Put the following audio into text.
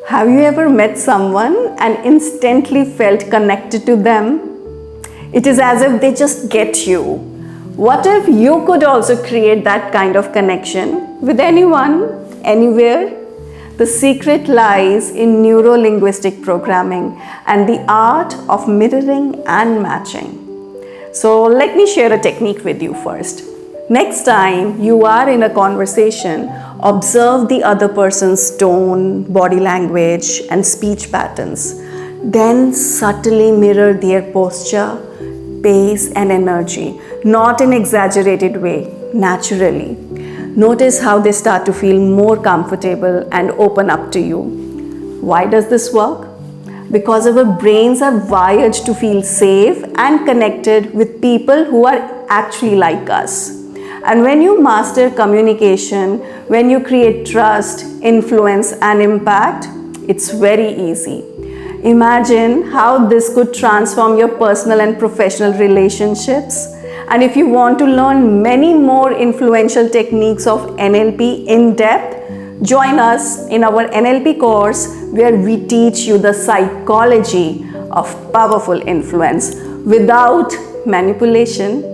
Have you ever met someone and instantly felt connected to them? It is as if they just get you. What if you could also create that kind of connection with anyone, anywhere? The secret lies in neuro-linguistic programming and the art of mirroring and matching. So let me share a technique with you first. Next time you are in a conversation, observe the other person's tone, body language, and speech patterns. Then subtly mirror their posture, pace, and energy, not in an exaggerated way, naturally. Notice how they start to feel more comfortable and open up to you. Why does this work? Because our brains are wired to feel safe and connected with people who are actually like us. And when you master communication, when you create trust, influence, and impact, it's very easy. Imagine how this could transform your personal and professional relationships. And if you want to learn many more influential techniques of NLP in depth, join us in our NLP course where we teach you the psychology of powerful influence without manipulation